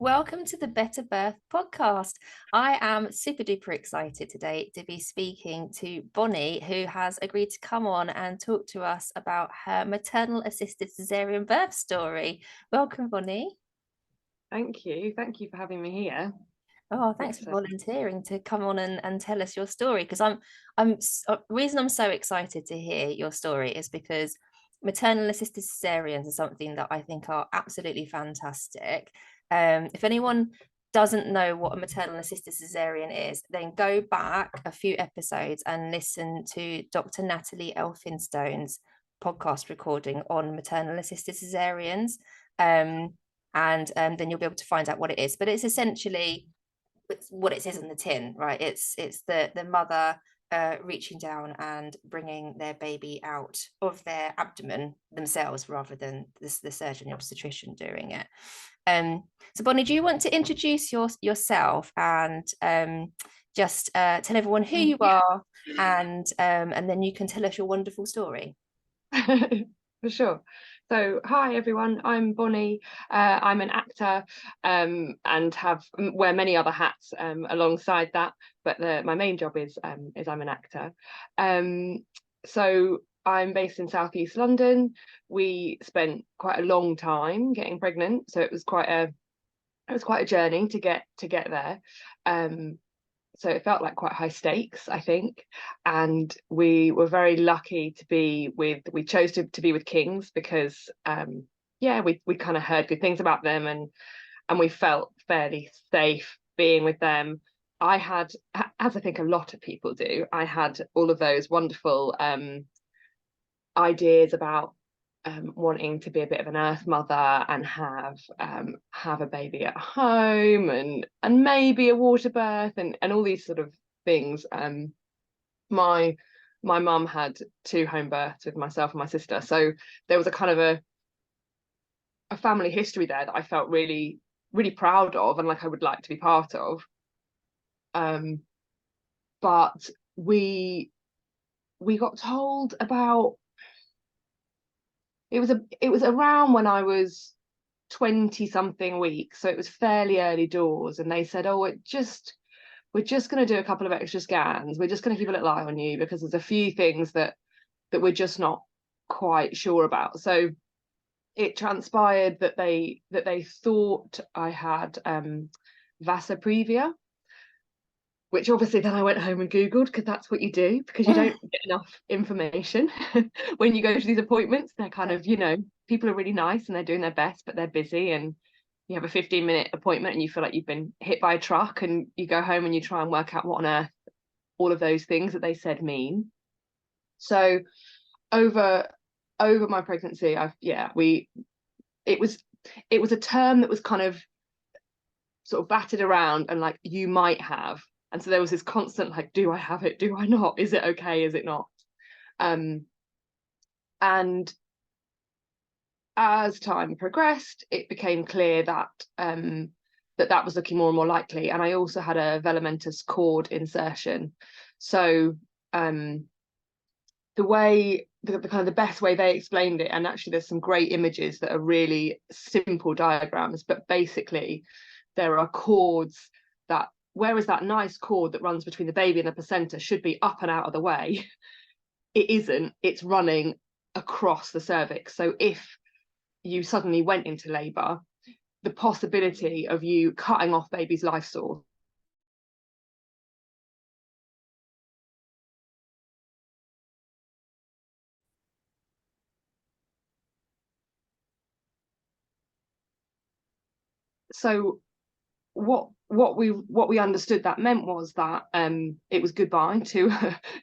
Welcome to the Better Birth podcast. I am super duper excited today to be speaking to Bonnie, who has agreed to come on and talk to us about her maternal assisted caesarean birth story. Welcome, Bonnie. Thank you. Thank you for having me here. Oh, thanks for volunteering to come on and tell us your story. Because reason I'm so excited to hear your story is because maternal assisted caesareans are something that I think are absolutely fantastic. If anyone doesn't know what a maternal assisted caesarean is, then go back a few episodes and listen to Dr. Natalie Elphinstone's podcast recording on maternal assisted caesareans. And then you'll be able to find out what it is. But it's essentially what it says on the tin, right? It's the mother reaching down and bringing their baby out of their abdomen themselves rather than the surgeon, the obstetrician doing it. So Bonnie, do you want to introduce yourself and just tell everyone who you are, and then you can tell us your wonderful story. For sure. So, hi everyone, I'm Bonnie. I'm an actor and wear many other hats alongside that, but my main job is I'm an actor. So I'm based in Southeast London. We spent quite a long time getting pregnant, so it was quite a journey to get there. So it felt like quite high stakes, I think. And we were very lucky to be we chose to be with Kings because we kind of heard good things about them, and we felt fairly safe being with them. I had, as I think a lot of people do, I had all of those wonderful ideas about wanting to be a bit of an earth mother and have a baby at home and maybe a water birth and all these sort of things. My mum had 2 home births with myself and my sister, so there was a kind of a family history there that I felt really really proud of and like I would like to be part of. But we got told about it was around when I was 20 something weeks, so it was fairly early doors, and they said, oh, we're just going to do a couple of extra scans, we're just going to keep a little eye on you because there's a few things that we're just not quite sure about. So it transpired that they thought I had vasa previa, which obviously then I went home and Googled, because that's what you do, because you don't get enough information when you go to these appointments. They're kind of, people are really nice and they're doing their best, but they're busy, and you have a 15-minute appointment and you feel like you've been hit by a truck, and you go home and you try and work out what on earth all of those things that they said mean. So over my pregnancy, it was a term that was kind of sort of batted around and like, you might have. And so there was this constant like, do I have it? Do I not? Is it okay? Is it not? And as time progressed, it became clear that that was looking more and more likely. And I also had a velamentous cord insertion. So the kind of the best way they explained it, and actually there's some great images that are really simple diagrams, but basically there are cords that, whereas that nice cord that runs between the baby and the placenta should be up and out of the way, it isn't. It's running across the cervix. So if you suddenly went into labour, the possibility of you cutting off baby's life source so what we understood that meant was that it was goodbye to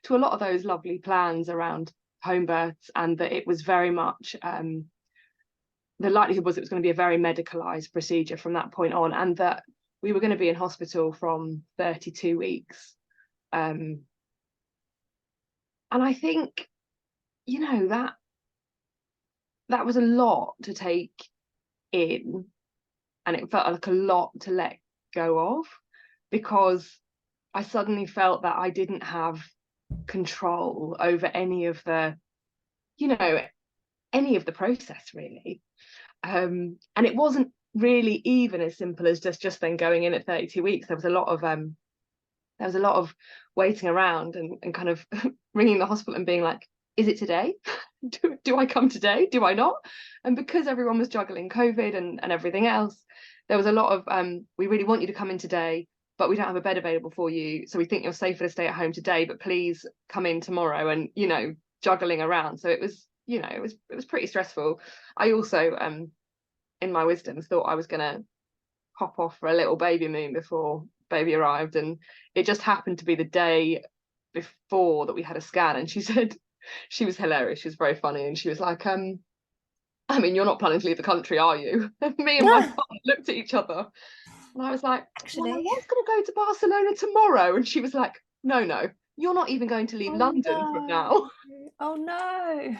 to a lot of those lovely plans around home births, and that it was very much the likelihood was it was going to be a very medicalized procedure from that point on, and that we were going to be in hospital from 32 weeks. And I think, that was a lot to take in, and it felt like a lot to let go of, because I suddenly felt that I didn't have control over any of the process, really. And it wasn't really even as simple as just then going in at 32 weeks. There was a lot of waiting around and kind of ringing the hospital and being like, is it today? do I come today? Do I not? And because everyone was juggling COVID and everything else, there was a lot of we really want you to come in today, but we don't have a bed available for you, so we think you're safer to stay at home today, but please come in tomorrow. And juggling around. So it was it was pretty stressful. I also in my wisdom thought I was gonna pop off for a little baby moon before baby arrived, and it just happened to be the day before that we had a scan. And she said, she was hilarious, she was very funny, and she was like, I mean, you're not planning to leave the country, are you? Me and my partner looked at each other, and I was like, well, I Actually. was going to go to Barcelona tomorrow. And she was like, no, you're not even going to leave London from now. Oh no.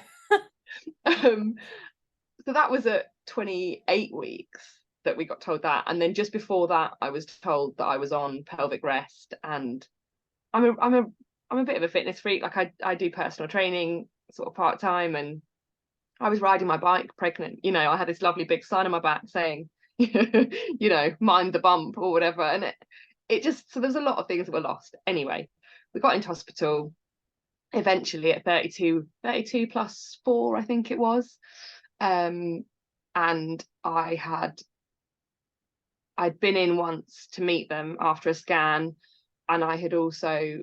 So that was at 28 weeks that we got told that. And then just before that, I was told that I was on pelvic rest. And I'm a bit of a fitness freak. Like I do personal training sort of part-time, and I was riding my bike pregnant. I had this lovely big sign on my back saying, mind the bump or whatever. And it just, so there's a lot of things that were lost. Anyway, we got into hospital eventually at 32 plus 4, I think it was. And I'd been in once to meet them after a scan, and I had also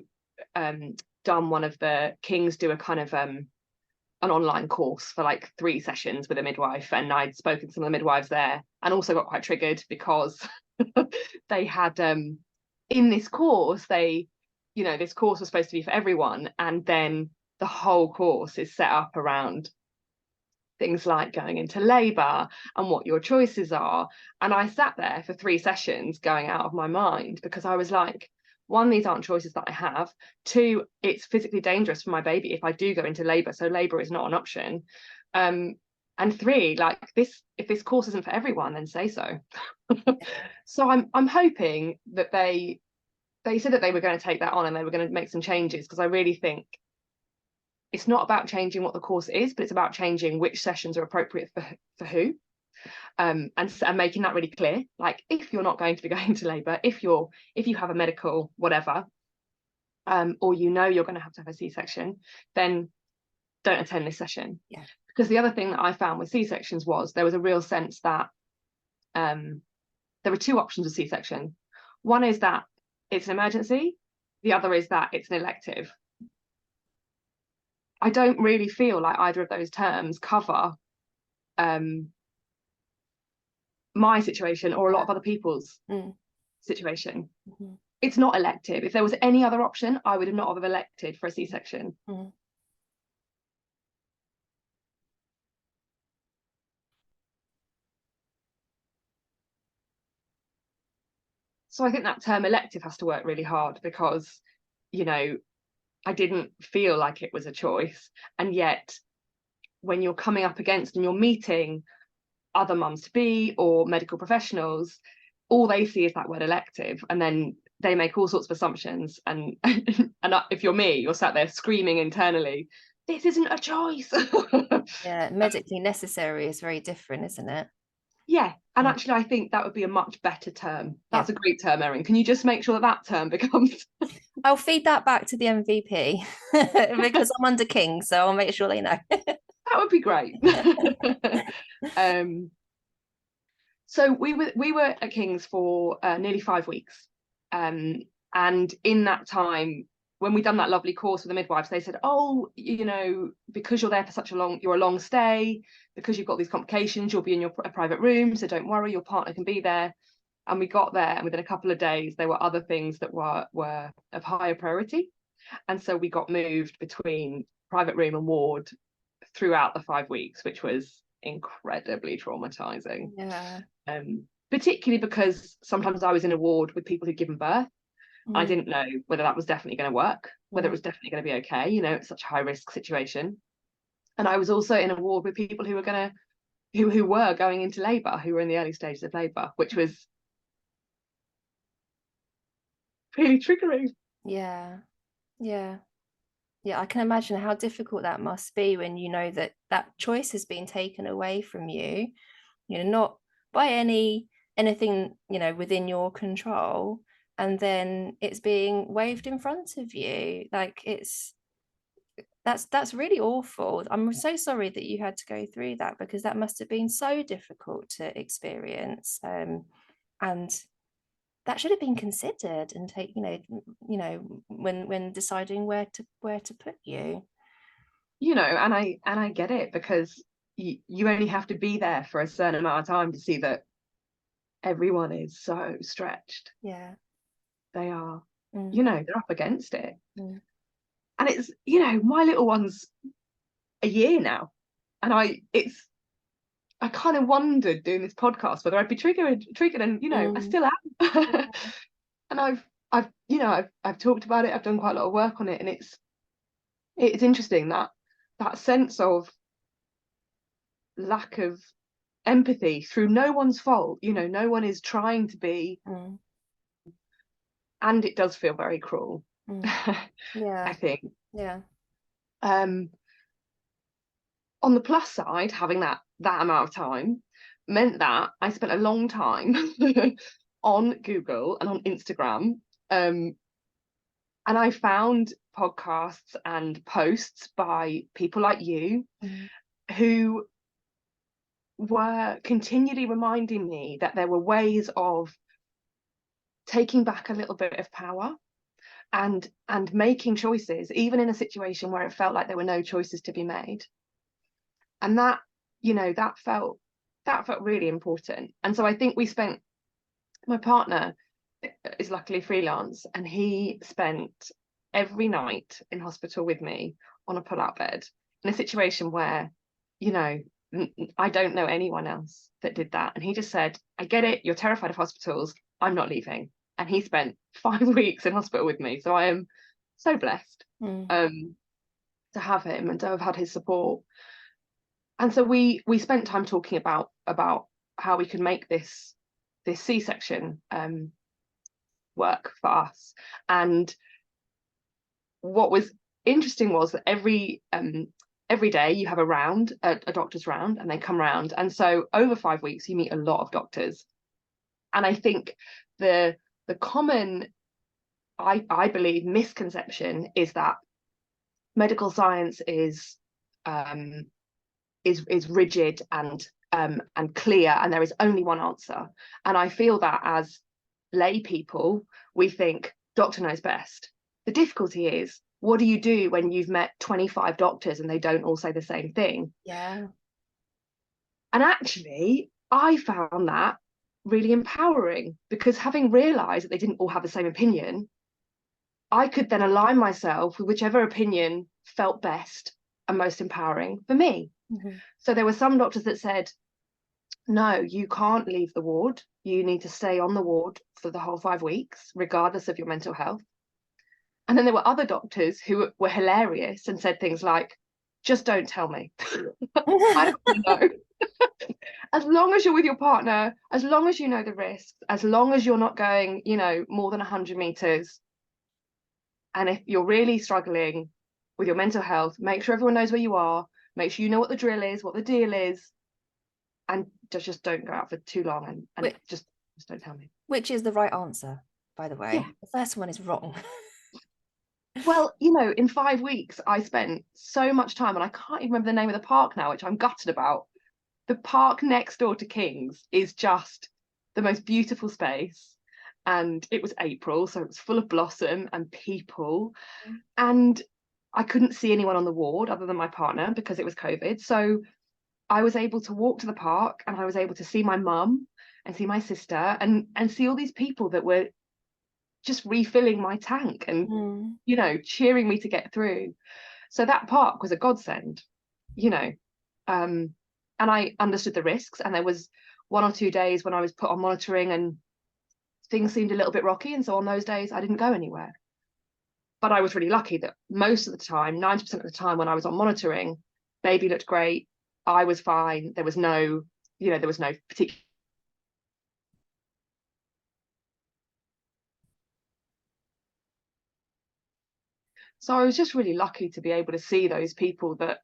done one of the Kings do a kind of an online course for like 3 sessions with a midwife, and I'd spoken to some of the midwives there, and also got quite triggered because they had in this course, this course was supposed to be for everyone, and then the whole course is set up around things like going into labour and what your choices are. And I sat there for 3 sessions going out of my mind, because I was like, 1, these aren't choices that I have. 2, it's physically dangerous for my baby if I do go into labour, so labour is not an option. And 3, like, if this course isn't for everyone, then say so. So I'm hoping that they said that they were going to take that on and they were going to make some changes, because I really think it's not about changing what the course is, but it's about changing which sessions are appropriate for who, and making that really clear. Like, if you're not going to be going to labour, if you have a medical whatever, or you're going to have a C-section, then don't attend this session. Yeah. Because the other thing that I found with C-sections was there was a real sense that there were 2 options of C-section. One is that it's an emergency. The other is that it's an elective. I don't really feel like either of those terms cover my situation or a lot of other people's situation. Mm-hmm. It's not elective. If there was any other option, I would not have elected for a C-section. Mm. So I think that term elective has to work really hard, because, I didn't feel like it was a choice. And yet, when you're coming up against and you're meeting other mums-to-be or medical professionals, all they see is that word elective, and then they make all sorts of assumptions. And if you're me, you're sat there screaming internally, this isn't a choice. Yeah, medically necessary is very different, isn't it? Yeah, and actually I think that would be a much better term. That's a great term, Erin. Can you just make sure that term becomes I'll feed that back to the MVP because I'm under King, so I'll make sure they know. That would be great. So we were at King's for nearly 5 weeks, and in that time, when we'd done that lovely course with the midwives, they said, oh, because you're there for you're a long stay, because you've got these complications, you'll be in a private room, so don't worry, your partner can be there. And we got there, and within a couple of days, there were other things that were of higher priority. And so we got moved between private room and ward throughout the 5 weeks, which was incredibly traumatizing. Yeah. Particularly because sometimes I was in a ward with people who'd given birth. I didn't know whether that was definitely going to work, whether it was definitely going to be okay. It's such a high risk situation. And I was also in a ward with people who were going into labour, who were in the early stages of labour, which was really triggering. Yeah. I can imagine how difficult that must be when you know that choice has been taken away from you, not by anything, you know, within your control, and then it's being waved in front of you. Like, that's really awful. I'm so sorry that you had to go through that, because that must have been so difficult to experience. And that should have been considered and take, when deciding where to put you. And I get it, because you only have to be there for a certain amount of time to see that everyone is so stretched. Yeah. They are, Mm. they're up against it. Mm. And it's, my little one's a year now, and I kind of wondered doing this podcast whether I'd be triggered, and I still am. And I've talked about it. I've done quite a lot of work on it, and it's interesting that sense of lack of empathy through no one's fault. No one is trying to be, and it does feel very cruel. Yeah. I think. Yeah. On the plus side, having that amount of time meant that I spent a long time on Google and on Instagram, and I found podcasts and posts by people like you who were continually reminding me that there were ways of taking back a little bit of power and making choices, even in a situation where it felt like there were no choices to be made. And that felt really important. And so I think my partner is luckily freelance, and he spent every night in hospital with me on a pull-out bed, in a situation where I don't know anyone else that did that. And he just said, I get it, you're terrified of hospitals, I'm not leaving. And he spent 5 weeks in hospital with me. So I am so blessed to have him and to have had his support. And so we spent time talking about how we could make this C-section work for us. And what was interesting was that every day you have a doctor's round, and they come round. And so over 5 weeks you meet a lot of doctors. And I think the common, I believe, misconception is that medical science is rigid and clear, and there is only one answer. And I feel that as lay people, we think doctor knows best. The difficulty is, what do you do when you've met 25 doctors and they don't all say the same thing? Yeah. And actually, I found that really empowering, because having realized that they didn't all have the same opinion, I could then align myself with whichever opinion felt best and most empowering for me. So there were some doctors that said, no, you can't leave the ward. You need to stay on the ward for the whole 5 weeks, regardless of your mental health. And then there were other doctors who were hilarious and said things like, just don't tell me. I don't want to know. As long as you're with your partner, as long as you know the risks, as long as you're not going, more than 100 meters. And if you're really struggling with your mental health, make sure everyone knows where you are. Make sure you know what the drill is, what the deal is, and just don't go out for too long, and just don't tell me. Which is the right answer, by the way. Yeah. The first one is wrong. Well, in 5 weeks, I spent so much time, and I can't even remember the name of the park now, which I'm gutted about. The park next door to King's is just the most beautiful space. And it was April, so it was full of blossom and people. And I couldn't see anyone on the ward other than my partner because it was COVID. So I was able to walk to the park, and I was able to see my mum and see my sister and see all these people that were just refilling my tank and cheering me to get through. So that park was a godsend, and I understood the risks. And there was 1 or 2 days when I was put on monitoring and things seemed a little bit rocky, and so on those days I didn't go anywhere. But I was really lucky that most of the time, 90% of the time when I was on monitoring, baby looked great, I was fine, there was no particular. So I was just really lucky to be able to see those people that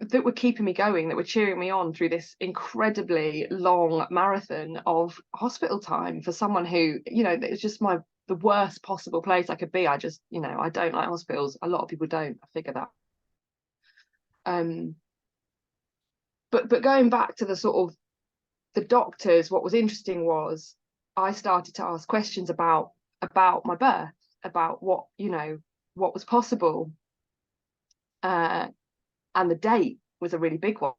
that were keeping me going, that were cheering me on through this incredibly long marathon of hospital time for someone who, you know, it was just the worst possible place I could be. I just, you know, I don't like hospitals. A lot of people don't. I figure that. But going back to the sort of the doctors, what was interesting was I started to ask questions about my birth, about what, you know, what was possible, and the date was a really big one.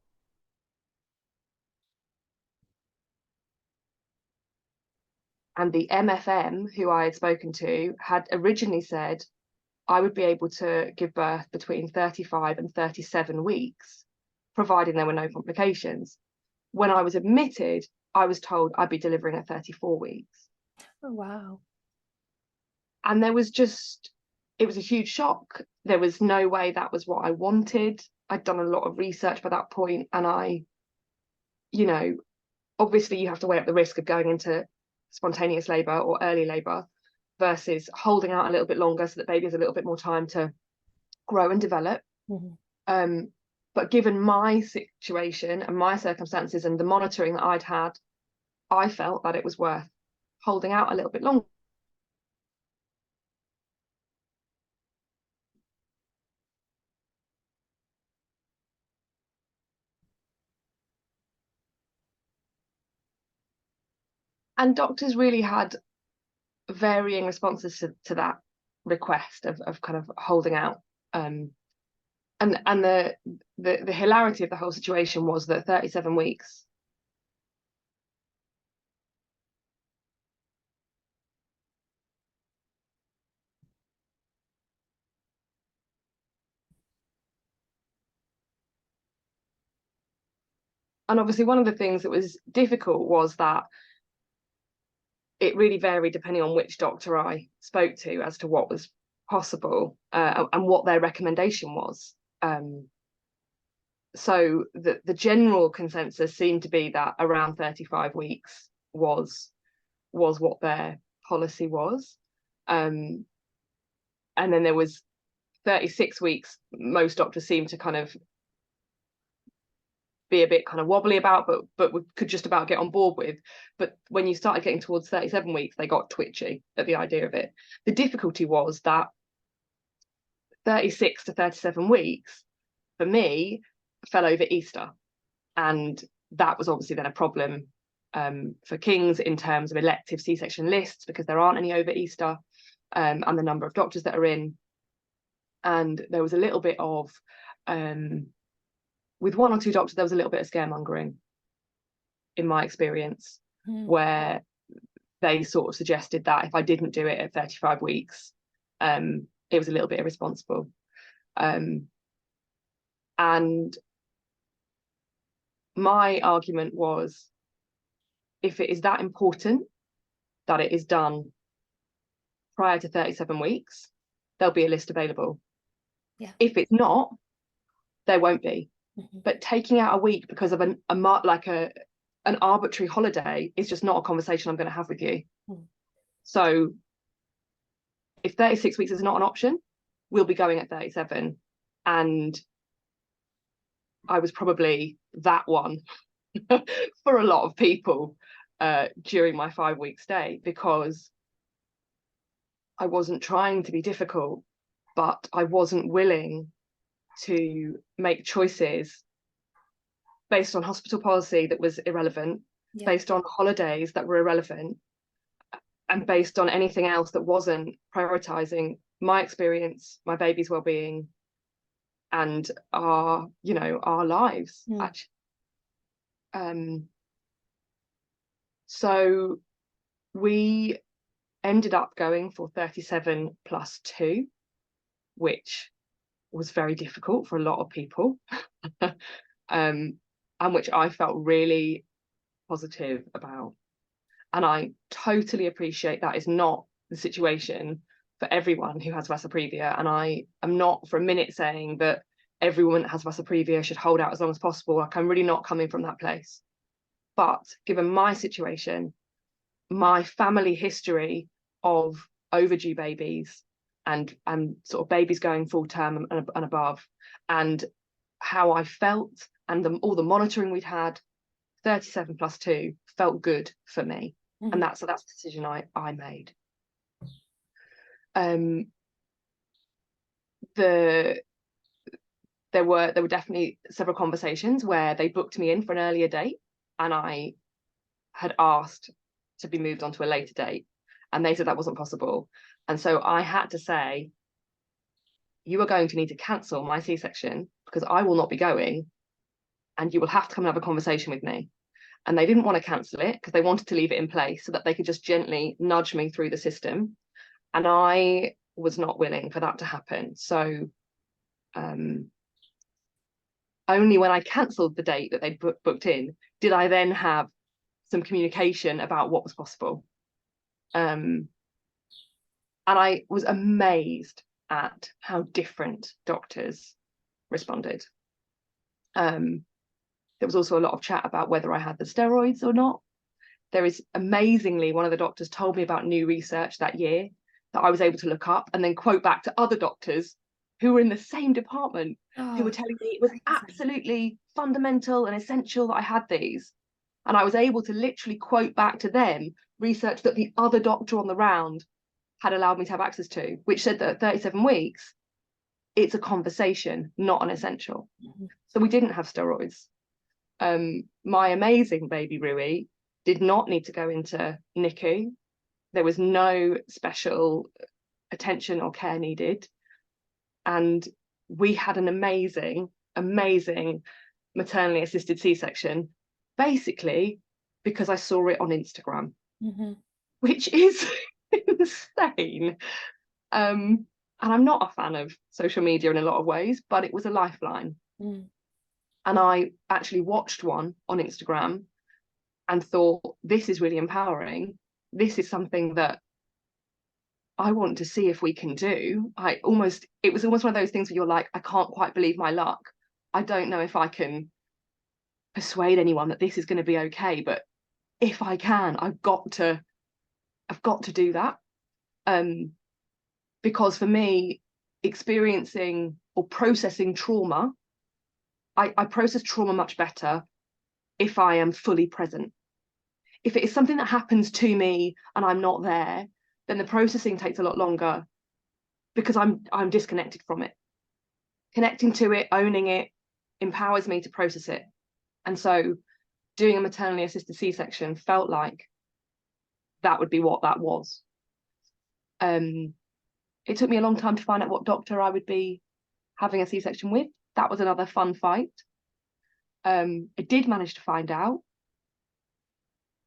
And the MFM, who I had spoken to, had originally said I would be able to give birth between 35 and 37 weeks, providing there were no complications. When I was admitted, I was told I'd be delivering at 34 weeks. Oh, wow. And it was a huge shock. There was no way that was what I wanted. I'd done a lot of research by that point, and you know, obviously you have to weigh up the risk of going into spontaneous labour or early labour versus holding out a little bit longer so that baby has a little bit more time to grow and develop. Mm-hmm. But given my situation and my circumstances and the monitoring that I'd had, I felt that it was worth holding out a little bit longer. And doctors really had varying responses to that request of kind of holding out. And the hilarity of the whole situation was that 37 weeks and obviously one of the things that was difficult was that it really varied depending on which doctor I spoke to as to what was possible, and what their recommendation was. So the general consensus seemed to be that around 35 weeks was what their policy was. And then there was 36 weeks, most doctors seemed to kind of be a bit kind of wobbly about, but we could just about get on board with. But when you started getting towards 37 weeks, they got twitchy at the idea of it. The difficulty was that 36 to 37 weeks, for me, fell over Easter. And that was obviously then a problem for King's in terms of elective C-section lists, because there aren't any over Easter, and the number of doctors that are in. And there was a little bit of, with one or two doctors, there was a little bit of scaremongering, in my experience, where they sort of suggested that if I didn't do it at 35 weeks, it was a little bit irresponsible. And my argument was, if it is that important that it is done prior to 37 weeks, there'll be a list available. Yeah. If it's not, there won't be. Mm-hmm. But taking out a week because of an arbitrary holiday is just not a conversation I'm going to have with you. Mm. So if 36 weeks is not an option, we'll be going at 37. And I was probably that one for a lot of people during my 5-week stay, because I wasn't trying to be difficult, but I wasn't willing to make choices based on hospital policy that was irrelevant, yeah, based on holidays that were irrelevant, and based on anything else that wasn't prioritizing my experience, my baby's well-being, and our lives. Actually. So we ended up going for 37 plus 2, which was very difficult for a lot of people, and which I felt really positive about. And I totally appreciate that is not the situation for everyone who has vasa previa. And I am not for a minute saying that every woman that has vasa previa should hold out as long as possible. Like, I'm really not coming from that place. But given my situation, my family history of overdue babies and sort of babies going full term and above, and how I felt, and all the monitoring we'd had, 37 plus 2 felt good for me. And that's the decision I made. There were definitely several conversations where they booked me in for an earlier date, and I had asked to be moved on to a later date, and they said that wasn't possible. And so I had to say, you are going to need to cancel my C-section, because I will not be going, and you will have to come and have a conversation with me. And they didn't want to cancel it because they wanted to leave it in place so that they could just gently nudge me through the system. And I was not willing for that to happen. So only when I cancelled the date that they booked in did I then have some communication about what was possible. And I was amazed at how different doctors responded. There was also a lot of chat about whether I had the steroids or not. There is, amazingly, one of the doctors told me about new research that year that I was able to look up and then quote back to other doctors who were in the same department, who were telling me it was absolutely fundamental and essential that I had these. And I was able to literally quote back to them research that the other doctor on the round had allowed me to have access to, which said that at 37 weeks, it's a conversation, not an essential. So we didn't have steroids. My amazing baby Rui did not need to go into NICU. There was no special attention or care needed. And we had an amazing maternally assisted C-section, basically because I saw it on Instagram, which is insane. And I'm not a fan of social media in a lot of ways, but it was a lifeline. And I actually watched one on Instagram and thought, this is really empowering. This is something that I want to see if we can do. It was almost one of those things where you're like, I can't quite believe my luck. I don't know if I can persuade anyone that this is going to be okay, but if I can, I've got to do that. Because for me, experiencing or processing trauma, I process trauma much better if I am fully present. If it is something that happens to me and I'm not there, then the processing takes a lot longer because I'm disconnected from it. Connecting to it, owning it, empowers me to process it. And so doing a maternally assisted C-section felt like that would be what that was. It took me a long time to find out what doctor I would be having a C-section with. That was another fun fight. I did manage to find out.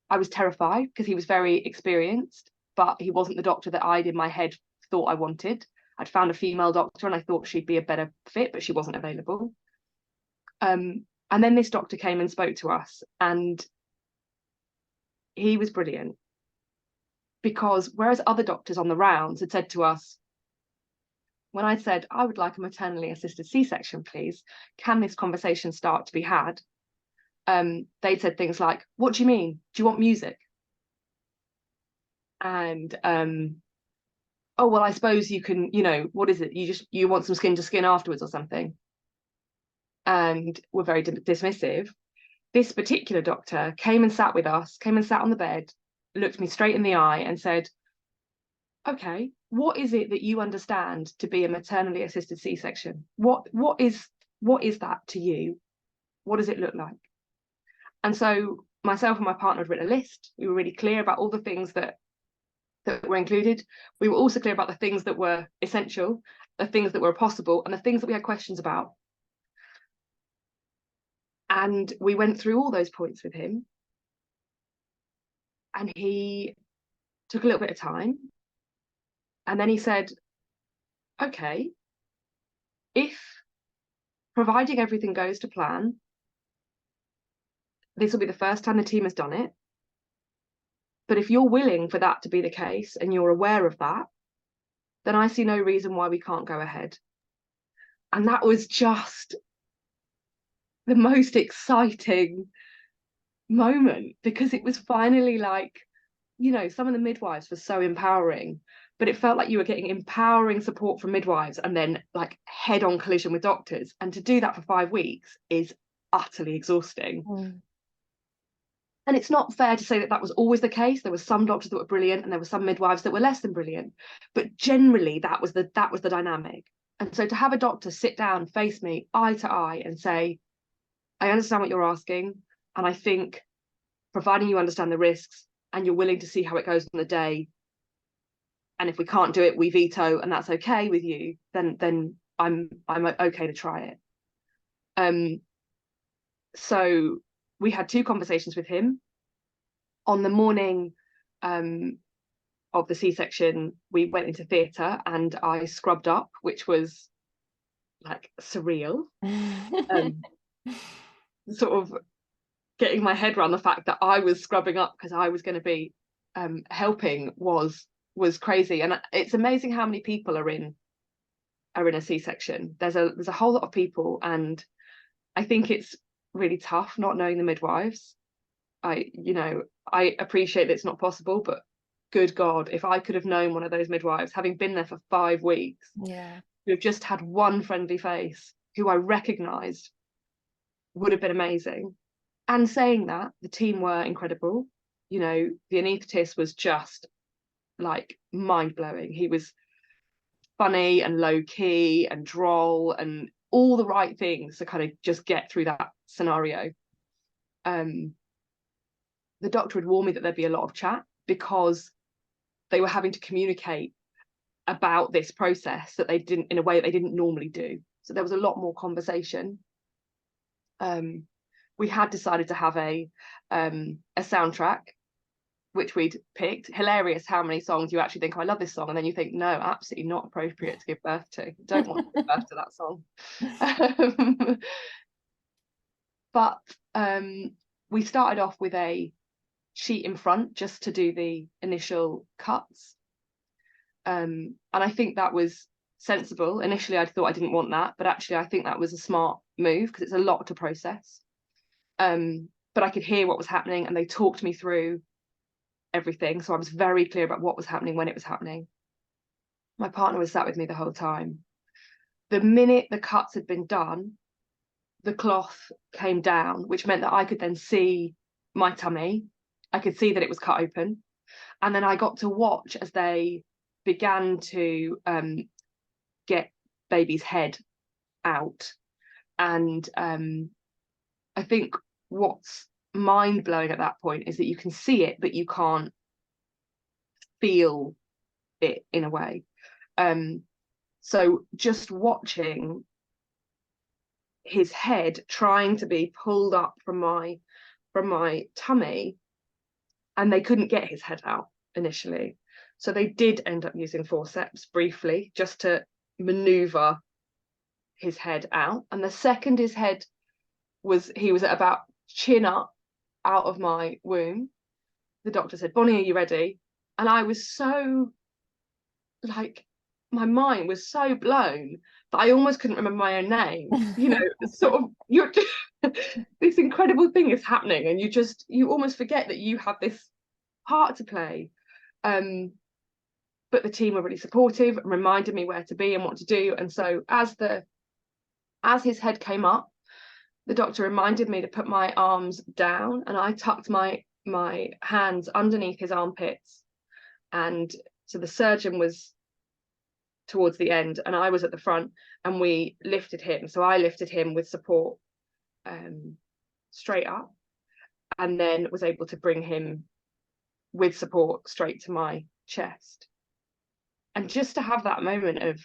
I was terrified because he was very experienced, but he wasn't the doctor that I'd in my head thought I wanted. I'd found a female doctor and I thought she'd be a better fit, but she wasn't available. And then this doctor came and spoke to us, and he was brilliant, because whereas other doctors on the rounds had said to us, when I said, I would like a maternally assisted C-section, please, can this conversation start to be had? They'd said things like, what do you mean? Do you want music? And oh, well, I suppose you can, what is it? You want some skin to skin afterwards or something. And we're very dismissive. This particular doctor came and sat with us, came and sat on the bed, looked me straight in the eye and said, okay, what is it that you understand to be a maternally assisted C-section? What is that to you? What does it look like? And so myself and my partner had written a list. We were really clear about all the things that were included. We were also clear about the things that were essential, the things that were possible, and the things that we had questions about. And we went through all those points with him. And he took a little bit of time. And then he said, okay, if providing everything goes to plan, this will be the first time the team has done it. But if you're willing for that to be the case and you're aware of that, then I see no reason why we can't go ahead. And that was just the most exciting moment, because it was finally like, some of the midwives were so empowering, but it felt like you were getting empowering support from midwives and then like head-on collision with doctors. And to do that for 5 weeks is utterly exhausting. And it's not fair to say that that was always the case. There were some doctors that were brilliant and there were some midwives that were less than brilliant, but generally that was the dynamic. And so to have a doctor sit down, face me eye to eye and say, I understand what you're asking, and I think providing you understand the risks and you're willing to see how it goes on the day, and if we can't do it, we veto, and that's okay with you, then I'm okay to try it. So we had 2 conversations with him. On the morning of the C-section, we went into theatre and I scrubbed up, which was like surreal. Sort of getting my head around the fact that I was scrubbing up because I was going to be helping was crazy. And it's amazing how many people are in a C-section. There's a whole lot of people, and I think it's really tough not knowing the midwives. I appreciate that it's not possible, but good God, if I could have known one of those midwives, having been there for 5 weeks, who have just had one friendly face who I recognised, would have been amazing. And saying that, the team were incredible. You know, the anaesthetist was just like mind-blowing. He was funny and low-key and droll and all the right things to kind of just get through that scenario. The doctor had warned me that there'd be a lot of chat because they were having to communicate about this process that they didn't, in a way that they didn't normally do. So there was a lot more conversation. We had decided to have a soundtrack, which we'd picked. Hilarious how many songs you actually think, oh, I love this song, and then you think, no, absolutely not appropriate to give birth to. Don't want to give birth to that song. But we started off with a sheet in front just to do the initial cuts. And I think that was sensible. Initially, I thought I didn't want that, but actually I think that was a smart move because it's a lot to process. But I could hear what was happening and they talked me through everything. So I was very clear about what was happening when it was happening. My partner was sat with me the whole time. The minute the cuts had been done, the cloth came down, which meant that I could then see my tummy. I could see that it was cut open. And then I got to watch as they began to get baby's head out. And I think what's mind-blowing at that point is that you can see it, but you can't feel it in a way. So just watching his head trying to be pulled up from my tummy, and they couldn't get his head out initially. So they did end up using forceps briefly just to maneuver his head out. And the second his head he was at about chin up out of my womb, the doctor said, Bonnie, are you ready? And I was so, like, my mind was so blown that I almost couldn't remember my own name. You know, sort of, you're this incredible thing is happening and you almost forget that you have this part to play. But the team were really supportive and reminded me where to be and what to do. And so as his head came up, the doctor reminded me to put my arms down, and I tucked my hands underneath his armpits. And so the surgeon was towards the end and I was at the front, and we lifted him. So I lifted him with support straight up, and then was able to bring him with support straight to my chest. And just to have that moment of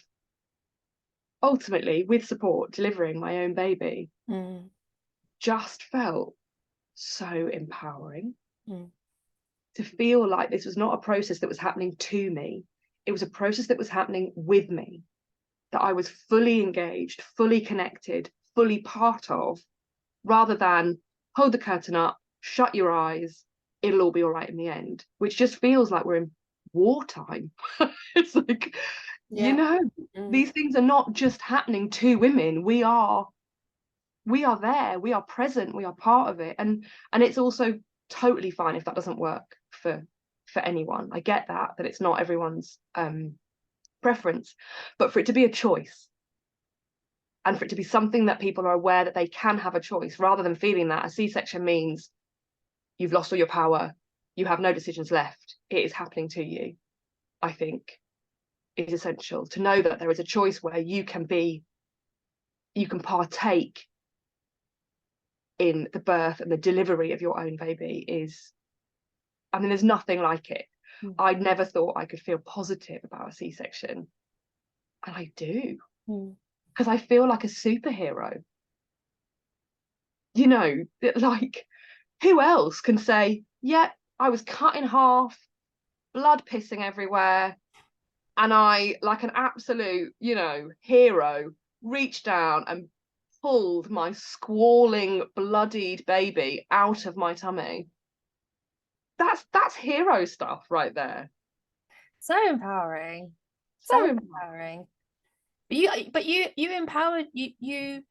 ultimately with support delivering my own baby just felt so empowering. To feel like this was not a process that was happening to me, it was a process that was happening with me, that I was fully engaged, fully connected, fully part of, rather than hold the curtain up, shut your eyes, it'll all be all right in the end, which just feels like we're in wartime. It's like, you know, these things are not just happening to women. We are there, we are present, we are part of it. And it's also totally fine if that doesn't work for for anyone. I get that it's not everyone's preference, but for it to be a choice, and for it to be something that people are aware that they can have a choice, rather than feeling that a C-section means you've lost all your power, you have no decisions left, it is happening to you, I think is essential to know that there is a choice where you can partake in the birth and the delivery of your own baby. Is, I mean, there's nothing like it. I never thought I could feel positive about a C-section, and I do, because I feel like a superhero. You know, like, who else can say, yeah, I was cut in half, blood pissing everywhere, and I, like an absolute, you know, hero, reached down and pulled my squalling, bloodied baby out of my tummy. That's hero stuff right there. So empowering. So So empowering. But you empowered, you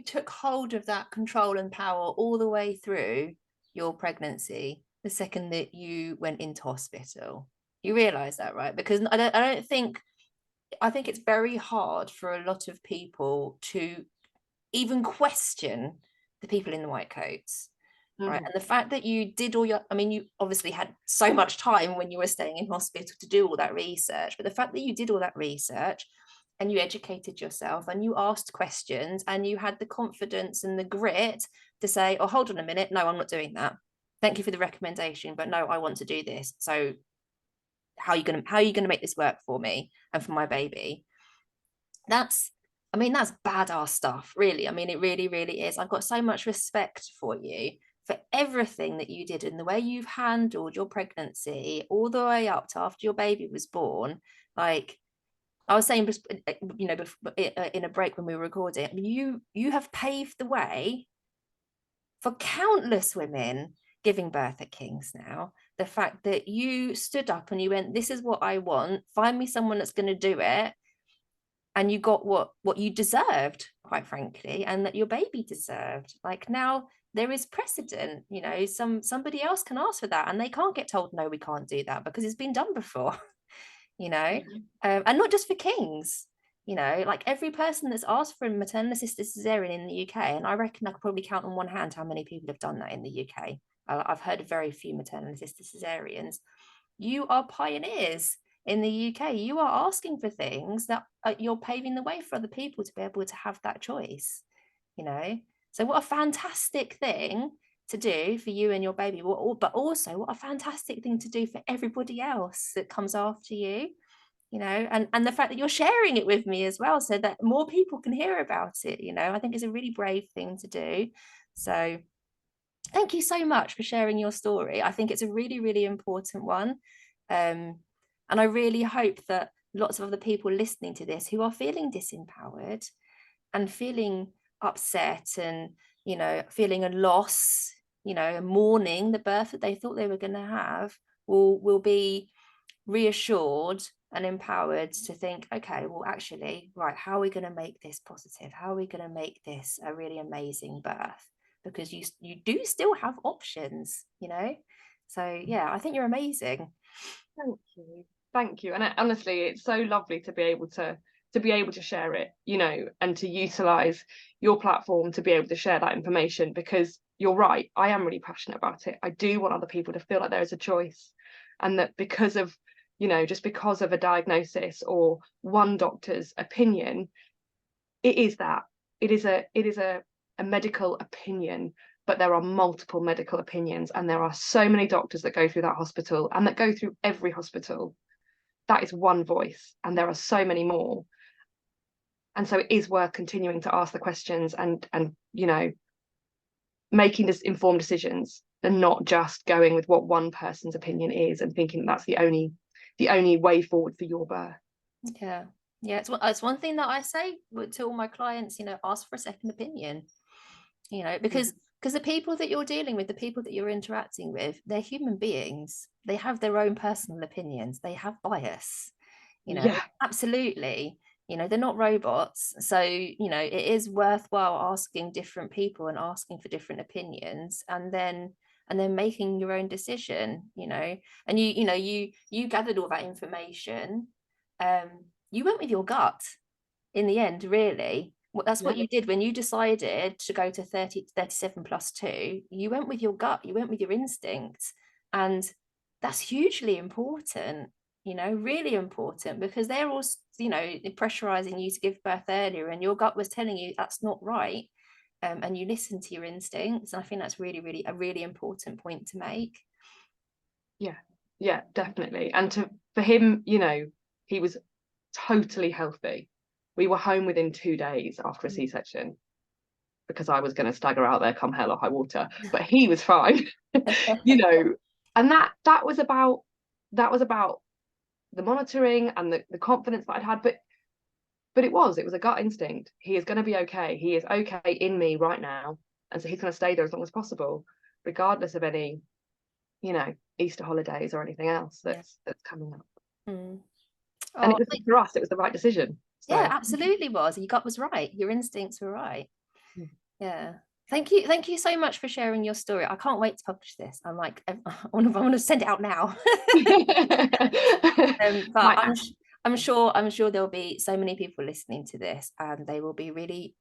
took hold of that control and power all the way through your pregnancy, the second that you went into hospital. You realize that, right? Because I think it's very hard for a lot of people to even question the people in the white coats, right? And the fact that you did all your, I mean, you obviously had so much time when you were staying in hospital to do all that research, but the fact that you did all that research and you educated yourself and you asked questions and you had the confidence and the grit to say, oh, hold on a minute, no, I'm not doing that, thank you for the recommendation, but no, I want to do this. So how are you going to make this work for me and for my baby? That's, I mean, that's badass stuff, really. I mean, it really, really is. I've got so much respect for you, for everything that you did and the way you've handled your pregnancy all the way up to after your baby was born. Like I was saying, you know, in a break when we were recording, I mean, you have paved the way for countless women giving birth at King's now. The fact that you stood up and you went, this is what I want, find me someone that's going to do it, and you got what you deserved, quite frankly, and that your baby deserved. Like now there is precedent, you know, somebody else can ask for that and they can't get told, no, we can't do that, because it's been done before. You know, and not just for Kings, you know, like every person that's asked for a maternal assisted cesarean in the UK, and I reckon I could probably count on one hand how many people have done that in the UK. I've heard of very few maternal assisted cesareans. You are pioneers in the UK. You are asking for things that you're paving the way for other people to be able to have that choice, you know. So what a fantastic thing to do for you and your baby, but also what a fantastic thing to do for everybody else that comes after you, you know, and the fact that you're sharing it with me as well so that more people can hear about it, you know, I think is a really brave thing to do. So thank you so much for sharing your story. I think it's a really, really important one. And I really hope that lots of other people listening to this who are feeling disempowered and feeling upset and, you know, feeling a loss, you know, mourning the birth that they thought they were going to have, will be reassured and empowered to think, okay, well, actually, right, how are we going to make this positive? How are we going to make this a really amazing birth? Because you do still have options, you know. So yeah, I think you're amazing. Thank you. And honestly, it's so lovely to be able to share it, you know, and to utilize your platform to be able to share that information, because you're right, I am really passionate about it. I do want other people to feel like there is a choice, and that because of, you know, just because of a diagnosis or one doctor's opinion, it is a medical opinion, but there are multiple medical opinions, and there are so many doctors that go through that hospital and that go through every hospital. That is one voice, and there are so many more. And so it is worth continuing to ask the questions and you know, making this informed decisions, and not just going with what one person's opinion is and thinking that's the only way forward for your birth. Yeah, it's one thing that I say to all my clients, you know, ask for a second opinion, you know, because the people that you're dealing with, the people that you're interacting with, they're human beings. They have their own personal opinions, they have bias, you know. Absolutely, you know, they're not robots. So, you know, it is worthwhile asking different people and asking for different opinions, and then and then making your own decision, and you gathered all that information. You went with your gut in the end, really. That's Yeah. what you did when you decided to go to 37 plus 2. You went with your gut, you went with your instincts, and that's hugely important, really important, because they're all, pressurizing you to give birth earlier, and your gut was telling you that's not right. And you listen to your instincts, and I think that's really, really a really important point to make. Yeah, definitely. And for him, he was totally healthy. We were home within 2 days after a C-section, because I was going to stagger out there come hell or high water, but he was fine. And that was about the monitoring and the confidence that I'd had, but it was a gut instinct. He is going to be okay. He is okay in me right now, and so he's going to stay there as long as possible, regardless of any Easter holidays or anything else that's coming up. Mm. And Oh, for us, it was the right decision. So. Yeah, absolutely was. Your gut was right. Your instincts were right. Yeah. Thank you so much for sharing your story. I can't wait to publish this. I'm like, I want to send it out now. But I'm sure there'll be so many people listening to this, and they will be really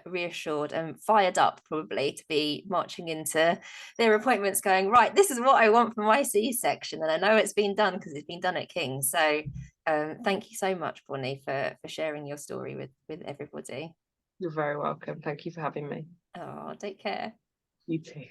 reassured and fired up, probably, to be marching into their appointments going, right, this is what I want for my C-section, and I know it's been done because it's been done at King's. So thank you so much, Bonnie, for sharing your story with everybody. You're very welcome. Thank you for having me. Oh, take care. You too.